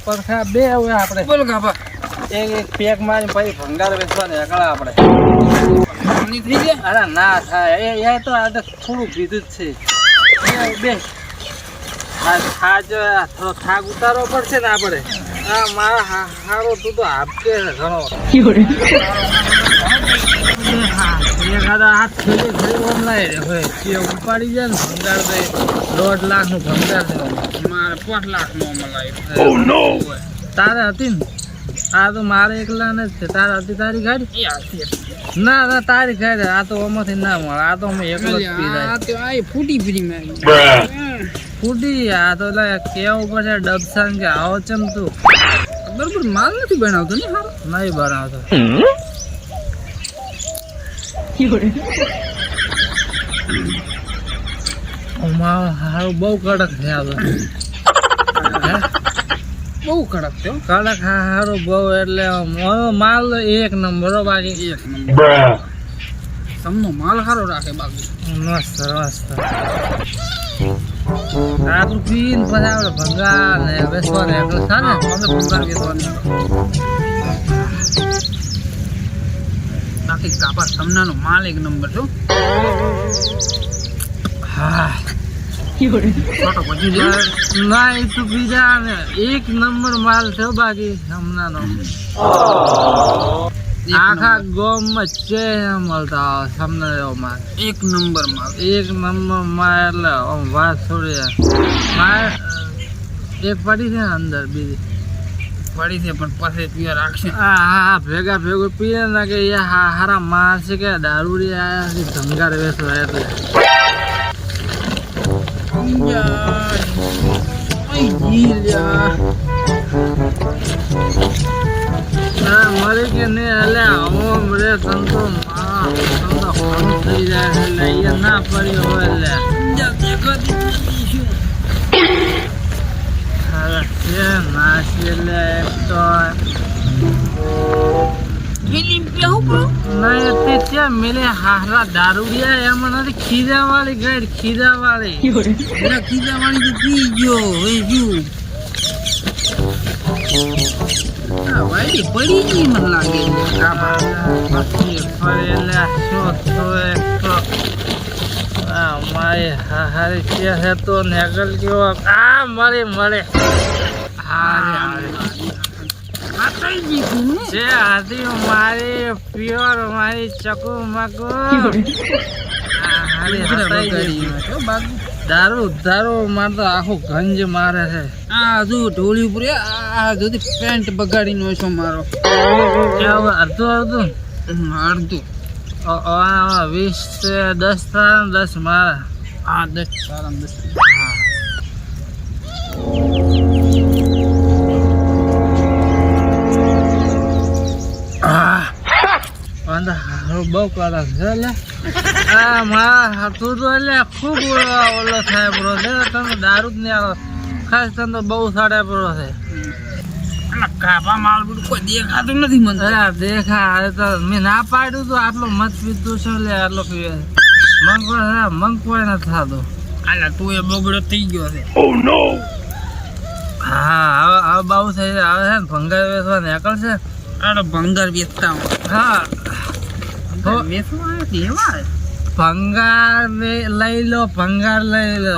પરખા બે હવે આપણે બોલ ગાભા એક પેક મારી પછી ભંગાર વેચવાને એકલા આપણે થઈ ગયા. અરે ના થાય એ તો આ તો થોડું કીધું જ છે બે થાક ઉતારવો પડશે ને આપણે. હા મારા હારો તું તો આપકે ઘણો હાથ ઉપાડી જાય ને ભંગાર 1.5 લાખ નું ભંગાર મારે 5 લાખ નો મળાય. તારે હતી ને આ તો મારે એકલા ને જ છે. તારે હતી તારી ગાડી? ના ના તારી ગાડી. આ તો આમાંથી ના મળે. આ તો અમે એકલો જ પી ફૂટી ફૂટી. આ તો કેવું પડશે ડબસાન કે આવો ચમ તું બરોબર માલ નથી બનાવતો ને હારો નહીં બનાવતો. હારું બહુ કડક છે આ તો. બહુ કડક છે કડક. હારું બહુ એટલે માલ એક નંબર. બાકી એક નંબર તમનો માલ સારો રાખે. બાકી મસ્ત મસ્ત. આટલું પીને પછી આપણે ભંગાર ને બેસવા ને એટલે થાય ને ભંગાર બેસવાની. બાકી કાપા સમના નો માલ એક નંબર છો. હા ના એ તો બીજા ને એક નંબર માલ છે. બાકી હમણાં નો આખા ગોમમાં છે મળતા સામને માલ એક નંબર માલ. એક નંબર માલ એટલે વાત છોડી. માલ એક પડી છે ને અંદર બીજી પડી છે પણ પછી પીવા રાખશે. હા ભેગા ભેગું પીએ ને કે એ હારા માલ છે કે દારૂડી આયા છે ધંગાર વેચવા એટલે મરે કે ને એટલે રે સંતો થઈ જાય એટલે અહીંયા ના પડ્યો હોય એટલે નાસી એટલે એક તો મેલે હારા દારૂડિયા એમાં નથી. ખીજા વાળી ગાડી ખીજા વાળી ખીજા વાળી તો પી ગયો વાયડી પડી ગઈ મને લાગે. મારી હારી છે તો નેગલ કેવો આ મળે મળે મારી પ્યોર મારી ચકુ મકુ દારૂ દારૂ મારે તો આખું ગંજ મારે છે. આ હજુ ઢોળી ઉપર આ હજુ પેન્ટ બગાડી નો છો મારો. અડધું અડધું અડધું 20 10 તારા 10 મારા. હા 10 તારા 10. બહુ કડક છે એટલે આ મારા તું તો એટલે ખૂબ ઓલો થાય બરો છે. તમે દારૂ જ નહીં આવો ખાસ તને તો બહુ સાડા બરો છે. કાપા માલ બધું કોઈ દેખાતું નથી મને. દેખા તો મેં ના પાડ્યું તો આટલો મત પીધું છે એટલે આટલો પીવે. મંગ કોઈ નથી થતો. એટલે તું એ બગડો થઈ ગયો છે. હા હવે બહુ થઈ આવે છે ને ભંગાર વેચવા નીકળશે. અરે ભંગાર વેચતા હા ભંગાર લઈ લો ભંગાર લઈ લો.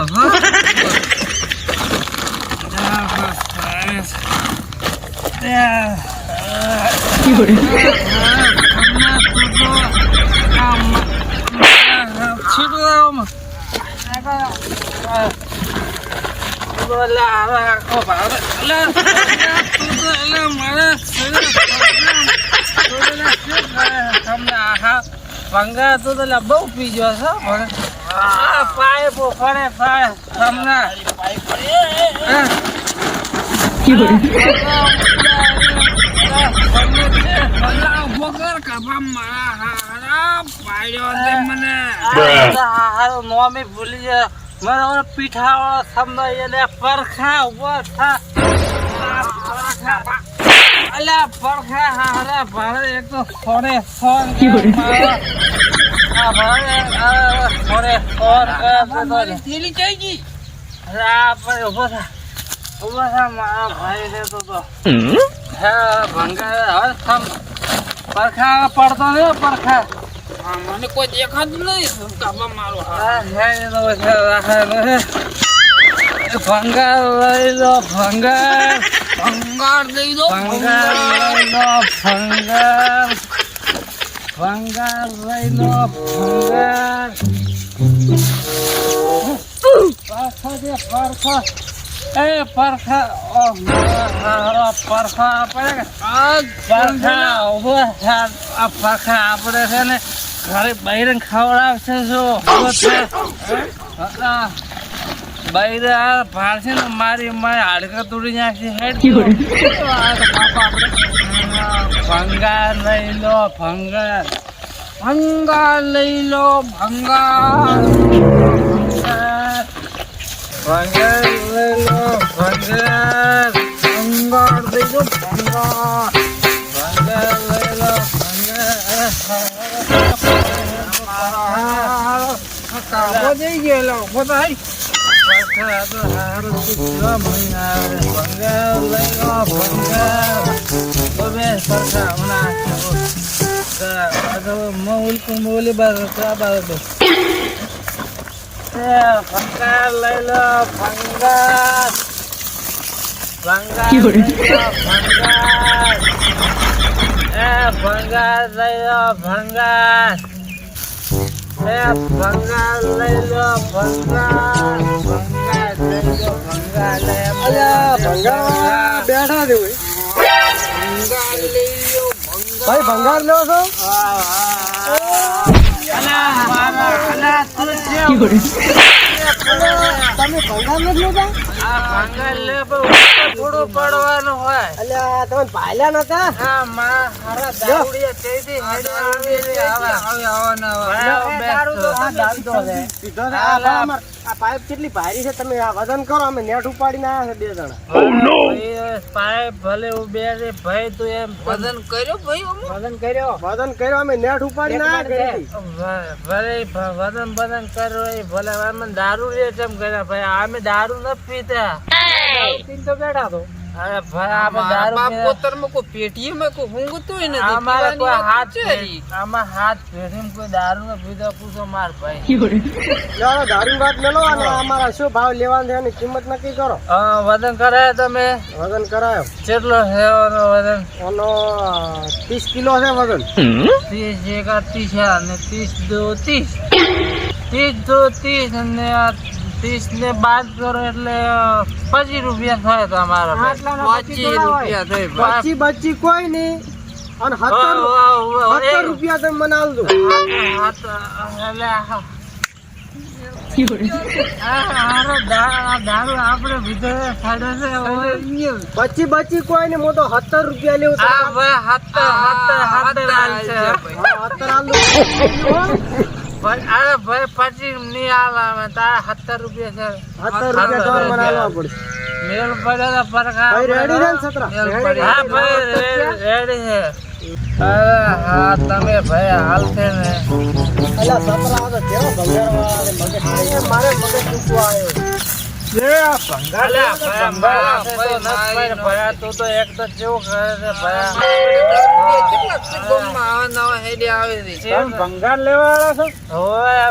ભંગાર તો બહુ પી ગયો છે. પાઇપ ફરે પાય તમને વગર કાપા મારા પાડ્યો મને હારો નોમે ભૂલી જાય. મારા પીઠા સમય એને પરખા ઉભો થા અલ્યા પરખા હારા ભાડે એક તો સોને સોન થેલી જઈ ગઈ. અરે આપણે ઉભો થા મારા ભાઈ દેતો તો ભંગા હવે પરખા પડતો ને પરખા મને કોઈ દેખાતું નહીં કાપા મારો ભંગાર લઈ લો ભંગાર લઈ લો ભંગાર લઈ લો ભંગાર લઈ લો ભંગાર પરખા એ પરખા પરખા આપણે પરખા આપણે છે ને ઘરે બહાર ખવડાવશે બહાર ભાડશે ને મારી હાડકા તોડી નાખશે હેડ ભંગાર લઈ લો ભંગાર લઈ લો ભંગાર લઈ લો ભંગાર દઈ દો ભંગાર લઈ લો કાબો જઈ ગયેલો ભાઈ ભંગાર લઈ લો ભંગાર મોલી બાર ભંગાર લઈ લો ભંગાર ભંગાર લઈ લો ભંગાર ભંગાર લઈ લો ભંગાર બેઠા છે ભાઈ ભંગાર લો છો તમે ભંગાર નથી લેતા ભંગાર લે થોડું પડવાનું હોય અલ્યા તમે પાયલા નતા હા માં હારા દારૂડિયા ચેદી આ પાઇપ કેટલી ભારી છે તમે આ વજન કરો અમે નેટ ઉપાડીને આવ્યા છે 2 જણા પાઇપ ભલે બે રે ભાઈ તું એમ વજન કર્યો ભાઈ વજન કર્યો અમે નેટ ઉપાડીને આવ્યા ભલે વજન કર્યો ભલે અમે દારૂ રે જેમ કર્યા ભાઈ અમે દારૂ ન પીતા તો બેઠા તો અરે ભાઈ આપણે દારૂ પોતર માં કોઈ પેટીએ માં કોઈ ઊંઘતું નથી અમારે કોઈ હાથ આમાં હાથ પેઢીમાં કોઈ દારૂ ન પીધા પૂછો માર ભાઈ યાર દારૂ વાત મેલો અને અમારા શું ભાવ લેવાનો છે એની કિંમત નક્કી કરો વજન કરાયો તમે વજન કરાયો કેટલો છે ઓનો વજન ઓનો 30 કિલો છે વજન 30 એક 30 અને 30 દો 30 30 દો 30 અને 30 ને બાદ કરો એટલે 25 રૂપિયા થાય તમારા 25 રૂપિયા થાય 25 કોઈ નહીં અને 70 રૂપિયા તમે મને આલજો દારૂ આપણે વિધે ખાડે છે 25 કોઈ ને મોટો 70 રૂપિયા લેવું 70 અરે ભાઈ 25 નહીં આવે તારા 70 રૂપિયા છે 70 રૂપિયા બનાવવા પડશે મેળ પડે પરખા રેડી છે ને સતરા હા ભાઈ રેડી છે અરે હા તમે ભાઈ હાલ છે ને અલા સતરા તો કેવો ભંગાર વાળા મગજ મારે મગજ દુખવા આવ્યો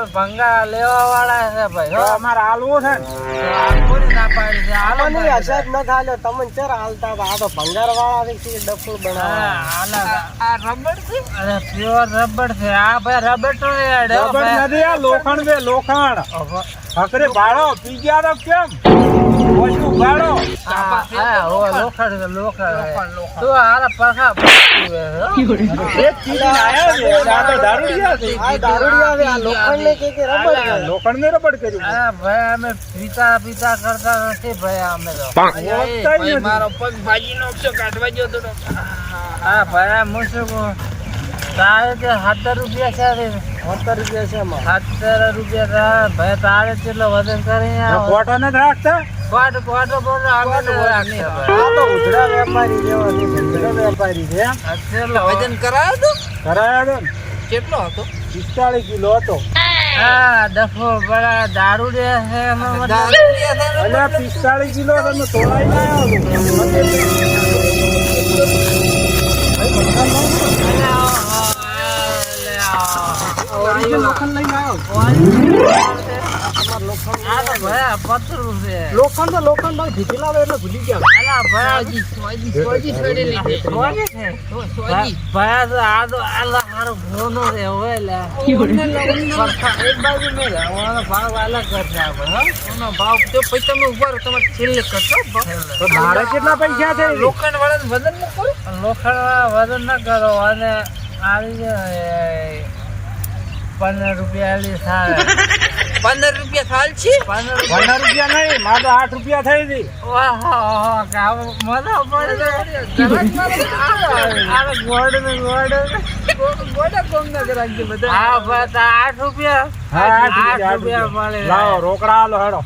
ભંગાર લેવા વાળા છે ભાઈ અમારે હાલવું છે ના પાડી છે તમને ચેર હાલતા આ તો ભંગાર વાળા ડફુલ બનાવે રબર છે અરે પ્યોર રબર છે આ ભાઈ રબર તો નથી આ લોખંડ છે લોખંડ હકરે ભાડો પી ગયા તો કેમ વસ્તુ ભાડો લોખંડ તો હારા પરખા લોખંડ ને રબડ કર્યું ભાઈ અમે પીતા કરતા નથી ભાઈ અમે તો મારો પગ ભાજી નો કાઢવા ગયો તો હા ભાઈ હું શું તારે 70 રૂપિયા છે 70 રૂપિયા છે એમાં. 70 રૂપિયા થાય. ભાઈ તારે કેટલો વજન કરી ફોટો નથી રાખતા? ફોટો બોલો અમે તો રાખીએ ભાઈ. આ તો ઉધડા વેપારી જેવા છે, ધંધો વેપારી છે એમ. કેટલો વજન કરાયો તો? કરાયો તો ને? કેટલો હતો? 45 કિલો હતો. હા ડફો બડા દારૂ દે છે એનો મતલબ. અલ્યા 45 કિલો તમે તોડાઈ ના લોખંડ લઈને લોખંડ ભીખી લાવે એટલે ભૂલી ગયા. મારે કેટલા પૈસા છે? લોખંડ વાળા વજન ન કરો. લોખંડ વાળા વજન ના કરો અને આવી જાય 15 રૂપિયા થાય. 15 રૂપિયા થાય છે? 15 રૂપિયા નહીં, મારે તો 8 રૂપિયા થઈ હતી. લાવો રોકડા આલો હેડો.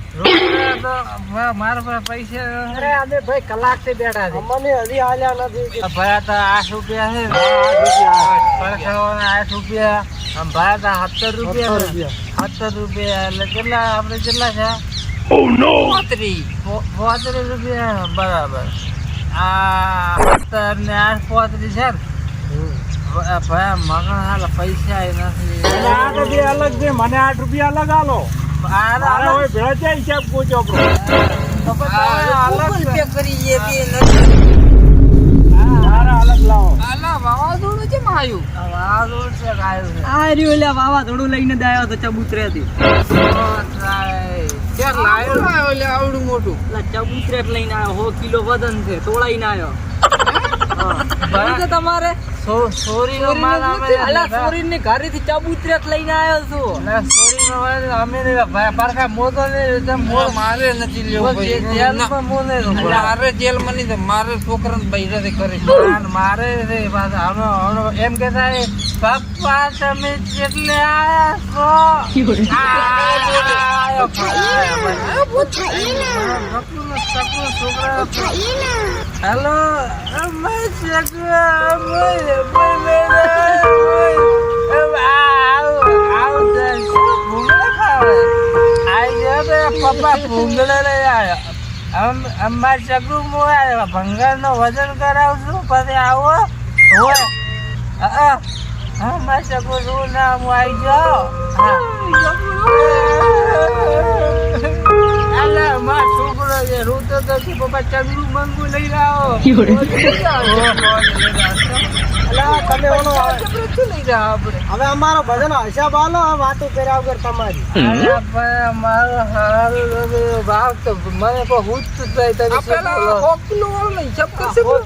મારા પાસે પૈસા અરે અમે ભાઈ કલાક થી બેઠા છે, મને હજી આલ્યા નથી. ભાઈ તો 8 રૂપિયા છે. 8 રૂપિયા. ભાઈ તો 70 રૂપિયા. 70 રૂપિયા એટલે કેટલા આપણે કેટલા છે? 35 રૂપિયા બરાબર. આ 70 ને 8 35 છે ને? ભાઈ મગન હાલ પૈસા નથી. આ તો જે અલગ છે, મને 8 રૂપિયા અલગ આલો. અરે હોય ભેળા છે હિસાબ પૂછો બ્રો. અલગ લાવો. વાવાઝોડું લઈને આવ્યો તો ચબૂતરે થી. આવડું મોટું ચબૂતરે લઈને આવ્યો. 100 કિલો વજન છે. તોડાઈને આવ્યો. તમારે સોરી નો માલ સોરી ને ઘરે થી ચબૂતરે લઈને આવ્યો છું. સોરી નો માલ અમે પારખા મોતો મારે નથી લેવો. મારે જેલ માં મારે છોકરા બૈરાથી કરે મારે એમ કે થાય પપ્પા તમે કેટલે આયા છો? હેલો પપ્પા ભૂંગળે લઈ આવ્યો. અમારે ચકરું મોયા ભંગાર નો વજન કરાવશું પછી આવો હોય. મારે ચકરું શું નામ આવી જાઓ. છોકરો છે રૂતો તો પપ્પા ચકરું મંગુ લઈ આવો. હવે અમારો ભજન હિસાબ આલો. વાતો કર્યા વગર તમારી મારો ભાવ તો મને હું જ જાય. 100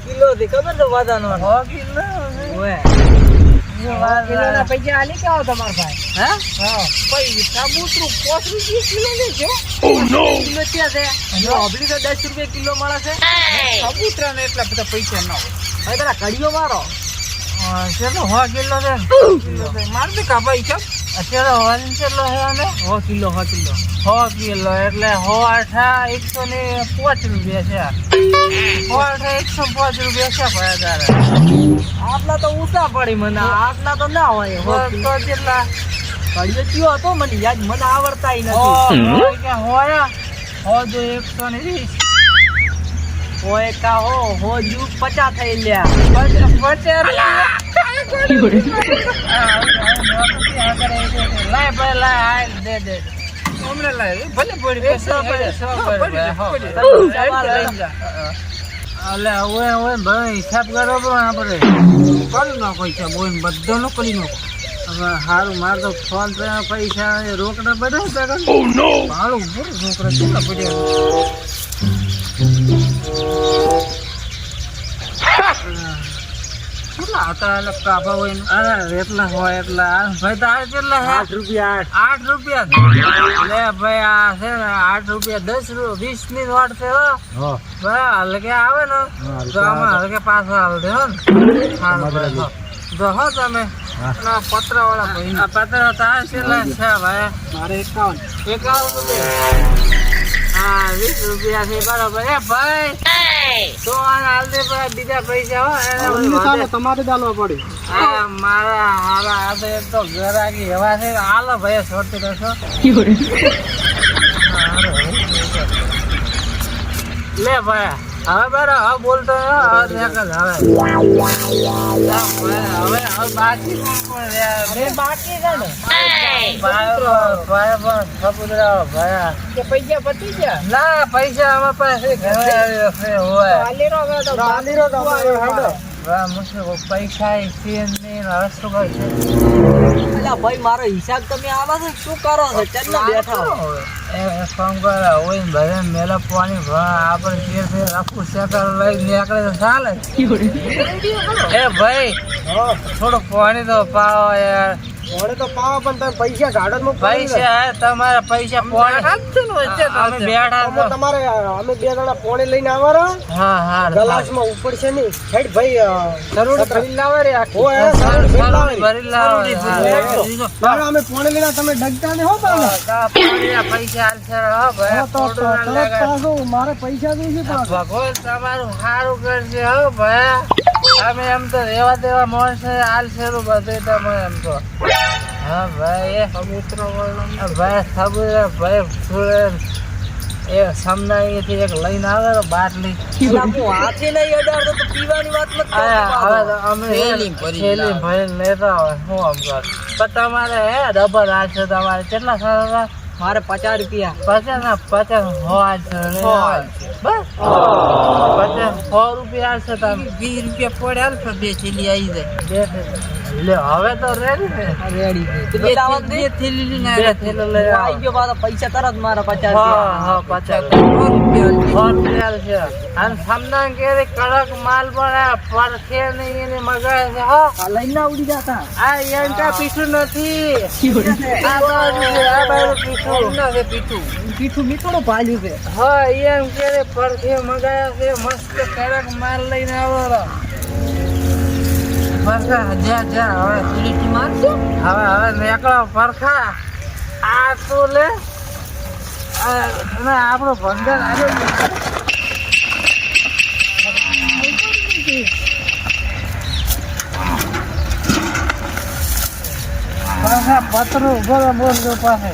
કિલો થી ખબર તો વાદાનો 100 કિલો ના પૈસા આલી કે આવો તમારા ભાઈ? સાબુતરું 5 રૂપિયા કિલો લેજો. કિલો ક્યાં છે? અબલી તો 10 રૂપિયા કિલો મળે છે. સાબુતરા ને એટલા બધા પૈસા ના હોય. હવે તારા કડીઓ મારો કેટલો 100 કિલો છે. માર દે કા ભાઈ છે અત્યારે 1 કિલો છે અને 100 કિલો 100 કિલો એટલે 105 રૂપિયા છે. 105 રૂપિયા છે ભાઈ તારે. આટલા તો ઊંચા પડી મને. આટલા તો ના હોય. તો કેટલા કડીઓ કયો હતો મને યાદ મને આવડતા નથી. હોય જો 120 હોય કા હો જુ 50 થઈ લ્યા. 50 હિસાબ કરો આપડે કરી નાખો હિસાબ બધો નો કરી નાખો. હવે સારું મારે તો ફોન પે પૈસા રોકડા બધા ભાડું રોકડા કેટલા પડ્યા. કેટલા હતા કાપા હોય એટલા હોય એટલા. ભાઈ તારે કેટલા 8 રૂપિયા. 8 રૂપિયા લે ભાઈ. આ છે ને 8 રૂપિયા 10 ની નોટ છે. ભાઈ હલકે આવે ને તો આમાં હલકે પાછા હાલ દે હો ને. તો હો તમે ના પતરાવાળા ભાઈ આ પતરા તાર કેટલા છે ભાઈ મારે 51 હા 20 રૂપિયા છે બરાબર એ ભાઈ તો હાલ દે બીજા પૈસા હો એને તમારે ચાલવા પડે હા મારા હારા આ તો એક તો ગરાગી એવા છે હાલો ભાઈ છોડતી રહેશો લે ભાઈ હવે બરાબર હવે બોલતો હવે બાકી બાકી છે ને પૈસા પતી ગયા ના પૈસા અમારા પાસે ઘરે હોય પૈસા રસ્તો ભાઈ મારો હિસાબ તમે આવો છો શું કરો છો ચેટલા બેઠા કામ કરે હોય ભરે મેલા પાણી આપણે જે આખું સેકર લઈ નીકળે તો ચાલે એ ભાઈ થોડું પાણી તો પાવો યાર મોડે તો પાવા પણ તમે પૈસા ગાડો પૈસા તમારા પૈસા પાણી અમે બેઠા તમારે અમે 2 જણા પોણી લઈને આવવાના હા હા ગલાસમાં ઉપર છે નહીં સાઈડ ભાઈ સરોડી ભરી લાવે રે ભરી લાવે અમે પોણી લઈને તમે ડગતા ને હો પૈસા મારે પૈસા જોઈએ ભગવાન તમારું સારું કરશે હો ભાઈ અમે એમ તો રેવા દેવા માણસ હાલશે બધું તમે એમ તો હા ભાઈ ભાઈ સબૂત ભાઈ એ સમનાઈથી એક લઈને આવે તો બાટલી હાથે નહીં અડાડતો તો પીવાની વાત મત હવે અમે થેલી ભરીને લેતા હોય શું આમ કર પણ તમારે હે ડબલ હાલશે તમારે કેટલા સારા મારે 50 રૂપિયા 50 ના 50 હોય છે બસ 50 100 રૂપિયા હાલશે તમે 20 રૂપિયા પડે હાલ બે થેલી આવી જાય લે હવે તો રેડી ને રેડી છે બે થેલી લઈને આવી ગયો પાછા પૈસા તરત મારા 50 હા 50 છે અને સામના કે કડક માલ પણ પરખે નહીં એને મગાય છે હા લઈને ઉડી જતા આ યંકા પીઠું નથી આ બાજુ પીઠું નથી પીઠું મીઠું ભાલ્યું છે હા એમ કે પરખે મગાયા છે મસ્ત કડક માલ લઈને આવો પરખા જા હવે સીડી મારજો હવે નીકળો પરખા આ તો લે ના આપણો ભંગાર આવ્યો પતરું બોલો પાસે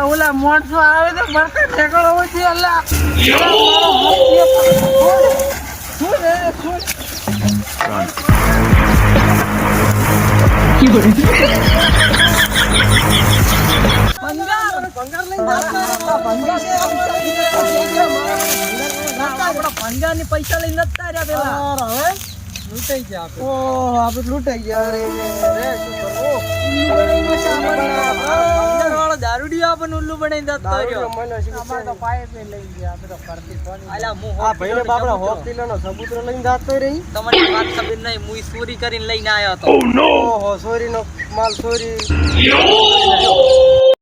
ઓલા મોણસો આવે તો બરકા ઠેકડો છે અલ્લા ભંગાર ની પૈસા લઈને નતા રહ્યા પેલા લૂંટાઈ ગયા આપણે લૂંટાઈ ગયા દારૂડિયો આપણને ઉલ્લુ બનાવી દતો રહ્યો આ ભાઈને બાપડા હોપ કિલોનો સબૂત લઈને જાતો રહી તમને વાત ખબર નહીં મુઈ ચોરી કરીને લઈને આવ્યો હતો ઓહો ચોરીનો માલ ચોરી